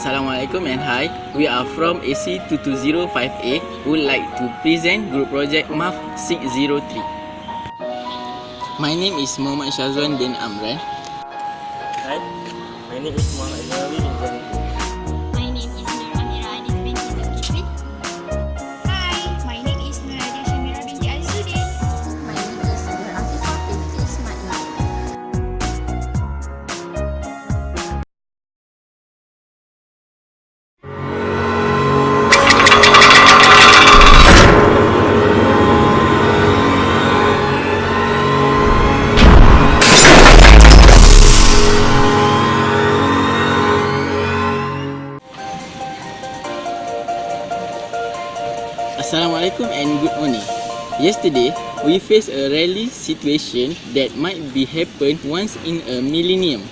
Assalamualaikum and hi, we are from AC22058 who would like to present Group Project Maf 603. My name is Muhammad Shazwan bin Amran. Hi, my name is Muhammad Nawawi bin Zainul. My name is Nurahira Anis binti Zulkifli. Hi, my name is Nurahira Shamira binti Azudin. My name is Nur Afifah binti Ismail. Assalamualaikum and good morning. Yesterday, we faced a rally situation that might be happen once in a millennium.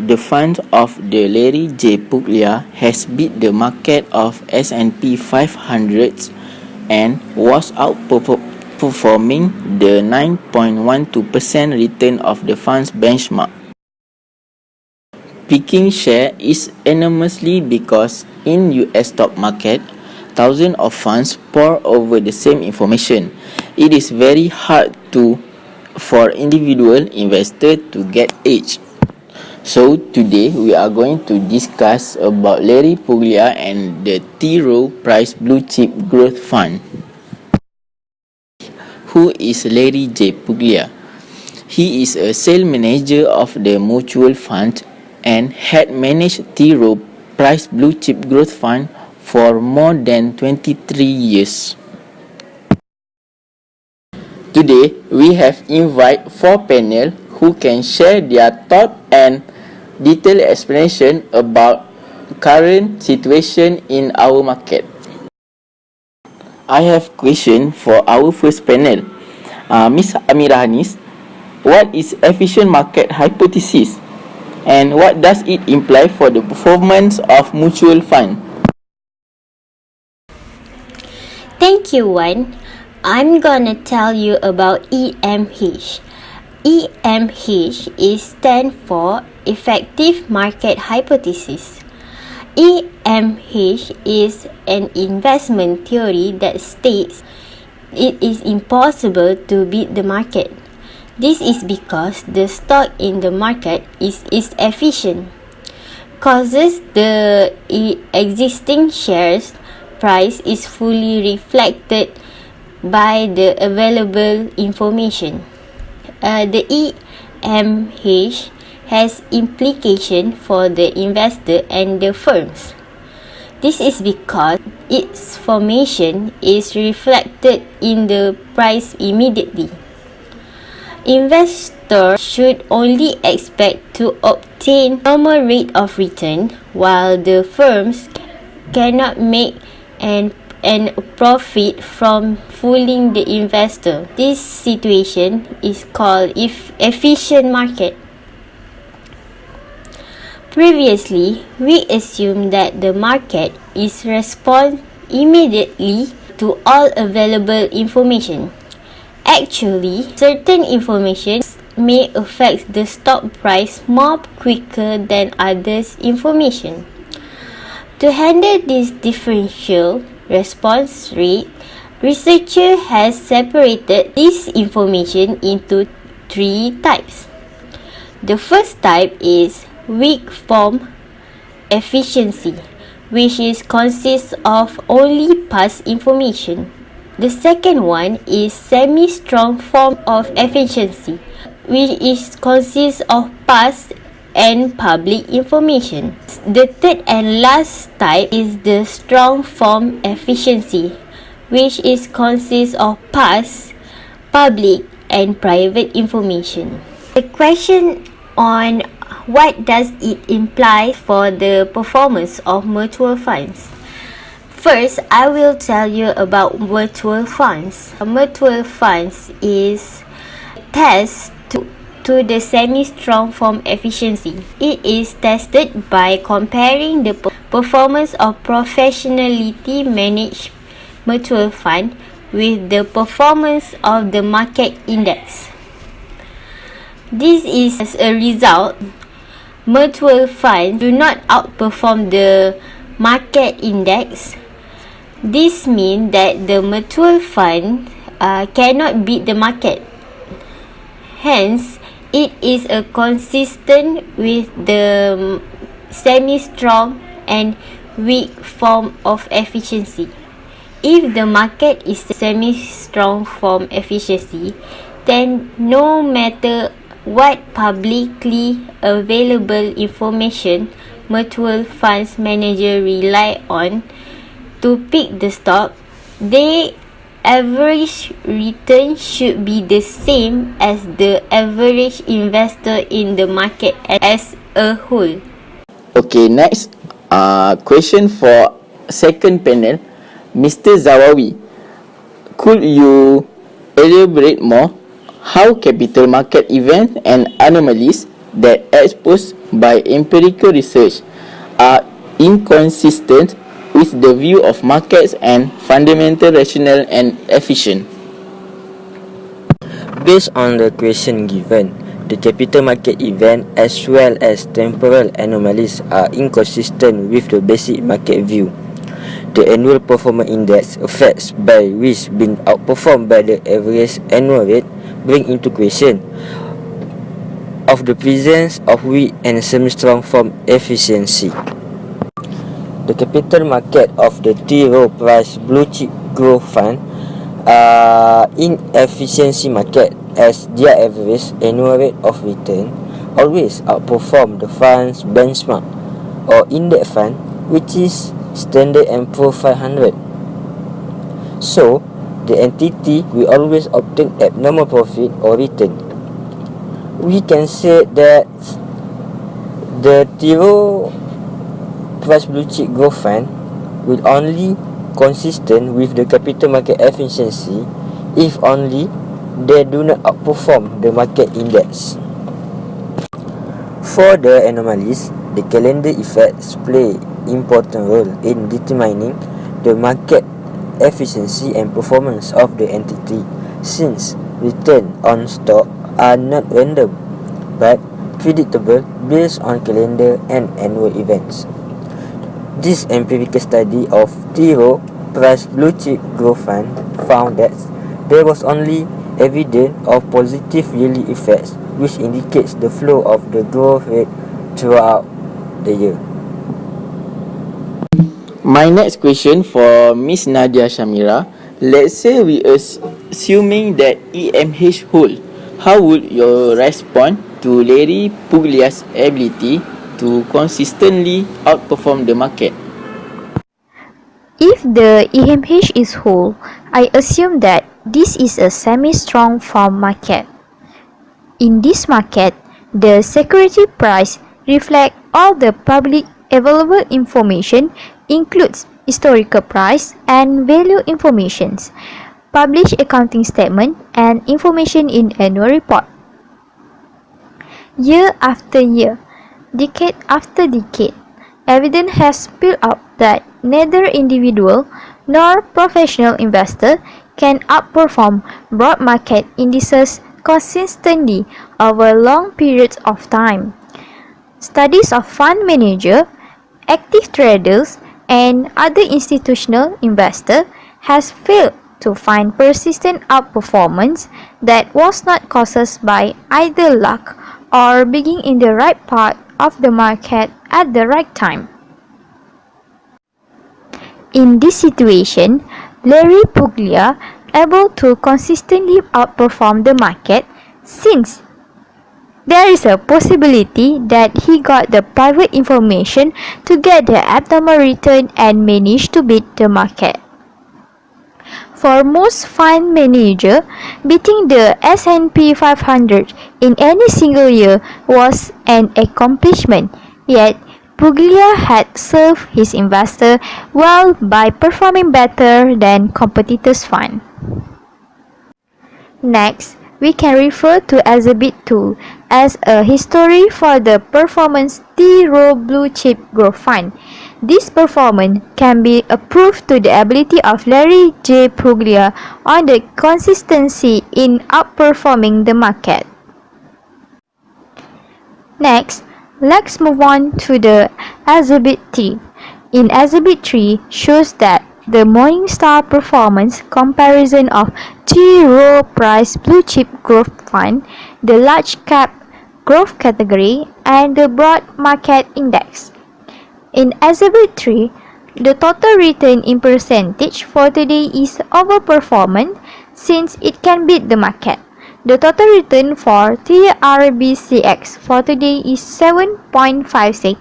The fund of the Larry J. Puglia has beat the market of S&P 500 and was outperforming the 9.12% return of the fund's benchmark. Picking share is enormously because in US stock market, thousands of funds pour over the same information. It is very hard for individual investor to get edge. So today we are going to discuss about Larry Puglia and the T. Rowe Price Blue Chip Growth Fund. Who is Larry J. Puglia? He is a sales manager of the mutual fund and had managed T. Rowe Price Blue Chip Growth Fund for more than 23 years. Today, we have invited 4 panel who can share their thought and detailed explanation about current situation in our market. I have question for our first panel. Ms. Amira Hanis, what is efficient market hypothesis and what does it imply for the performance of mutual fund? Thank you, Wan. I'm gonna tell you about EMH. EMH stands for Effective Market Hypothesis. EMH is an investment theory that states it is impossible to beat the market. This is because the stock in the market is efficient, causes the existing shares price is fully reflected by the available information. The EMH has implication for the investor and the firms. This is because its formation is reflected in the price immediately. Investors should only expect to obtain normal rate of return, while the firms cannot make an profit from fooling the investor. This situation is called efficient market. Previously, we assumed that the market is respond immediately to all available information. Actually, certain information may affect the stock price more quicker than others' information. To handle this differential response rate, researchers has separated this information into 3 types. The first type is weak form efficiency, which consists of only past information. The second one is semi-strong form of efficiency, which consists of past and public information. The third and last type is the strong form efficiency, which consists of past, public, and private information. The question on what does it imply for the performance of mutual funds? First, I will tell you about mutual funds. Mutual funds is test to the semi-strong form efficiency. It is tested by comparing the performance of professionally managed mutual fund with the performance of the market index. This is as a result, mutual funds do not outperform the market index, this means that the mutual fund cannot beat the market. Hence, it is a consistent with the semi-strong and weak form of efficiency. If the market is semi-strong form efficiency, then no matter what publicly available information mutual funds manager rely on to pick the stock, their average return should be the same as the average investor in the market as a whole. Okay, next question for second panel, Mr. Zawawi. Could you elaborate more how capital market events and anomalies that exposed by empirical research are inconsistent with the view of markets and fundamental rational and efficient? Based on the question given, the capital market event as well as temporal anomalies are inconsistent with the basic market view. The annual performance index effects by which being outperformed by the average annual rate bring into question of the presence of weak and semi-strong form efficiency. The capital market of the zero price blue chip growth fund inefficiency market as their average annual rate of return always outperform the fund's benchmark or index fund, which is Standard & Poor's 500. So, the entity will always obtain abnormal profit or return. We can say that the zero price blue chip growth fund will only consistent with the capital market efficiency if only they do not outperform the market index. For the anomalies, the calendar effects play important role in determining the market efficiency and performance of the entity, since return on stock are not random but predictable based on calendar and annual events. This empirical study of zero price blue chip growth fund found that there was only evidence of positive yearly effects, which indicates the flow of the growth rate throughout the year. My next question for Miss Nadia Shamira. Let's say we assuming that EMH hold. How would you respond to Larry Puglia's ability to consistently outperform the market? If the EMH is whole, I assume that this is a semi-strong form market. In this market, the security price reflects all the public available information, includes historical price and value informations, published accounting statement and information in annual report. Year after year, decade after decade, evidence has spilled out that neither individual nor professional investor can outperform broad market indices consistently over long periods of time. Studies of fund managers, active traders, and other institutional investors has failed to find persistent outperformance that was not caused by either luck or being in the right part of the market at the right time. In this situation, Larry Puglia able to consistently outperform the market since there is a possibility that he got the private information to get the abnormal return and managed to beat the market. For most fund managers, beating the S&P 500 in any single year was an accomplishment, yet Puglia had served his investor well by performing better than competitors' fund. Next, we can refer to Exhibit 2 as a history for the performance zero blue chip growth fund. This performance can be approved to the ability of Larry J. Puglia on the consistency in outperforming the market. Next, Let's move on to the Exhibit 3. In Exhibit 3 shows that the Morningstar performance comparison of T Rowe Price Blue Chip Growth Fund, the Large Cap Growth category, and the Broad Market Index. In Exhibit 3, the total return in percentage for today is overperformance since it can beat the market. The total return for TRBCX for today is 7.56,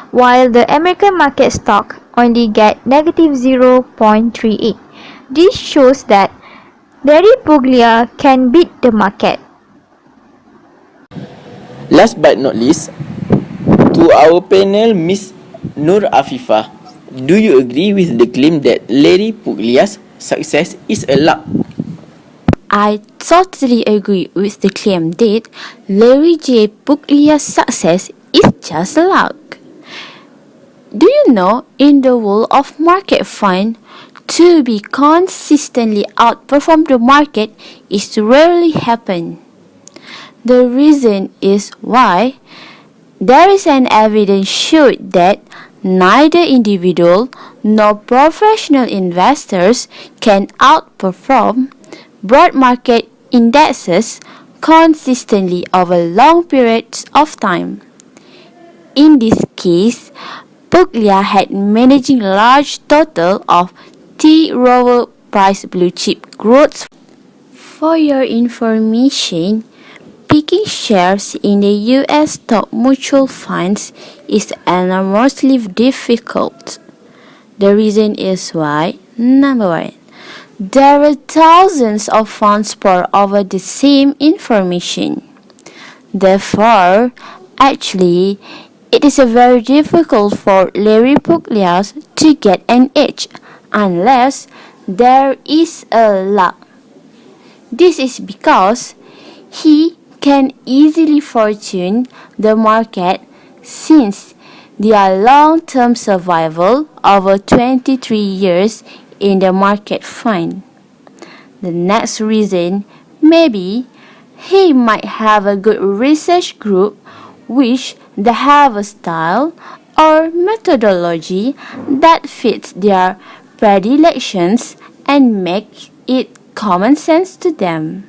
while the American market stock only get negative 0.38. This shows that Larry Puglia can beat the market. Last but not least, to our panel, Miss Nur Afifah, do you agree with the claim that Larry Puglia's success is a luck? I totally agree with the claim that Larry J. Puglia's success is just luck. Do you know, in the world of market fund, to be consistently outperform the market is rarely happen. The reason is why there is an evidence showed that neither individual nor professional investors can outperform broad market indexes consistently over long periods of time. In this case, Puglia had managing large total of T Rowe Price Blue Chip Growth. For your information, picking shares in the US stock mutual funds is enormously difficult. The reason is why, number one, there are thousands of funds pour over the same information. Therefore, actually, it is very difficult for Larry Puglia to get an edge unless there is a luck. This is because he can easily fortune the market since their long-term survival over 23 years in the market fund. The next reason may be he might have a good research group which they have a style or methodology that fits their predilections and make it common sense to them.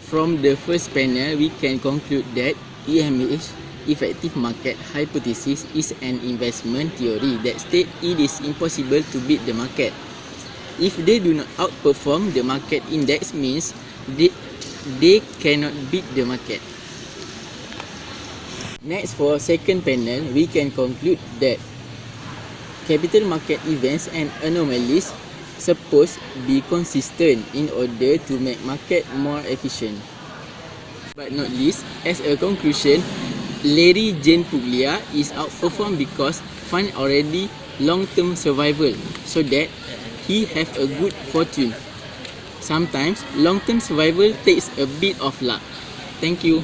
From the first panel, we can conclude that EMH, effective market hypothesis, is an investment theory that states it is impossible to beat the market. If they do not outperform the market index, means they cannot beat the market. Next, for second panel, we can conclude that capital market events and anomalies supposed be consistent in order to make market more efficient. But not least, as a conclusion, Larry Jane Puglia is outperformed because fund already long-term survival, so that he have a good fortune. Sometimes long-term survival takes a bit of luck. Thank you.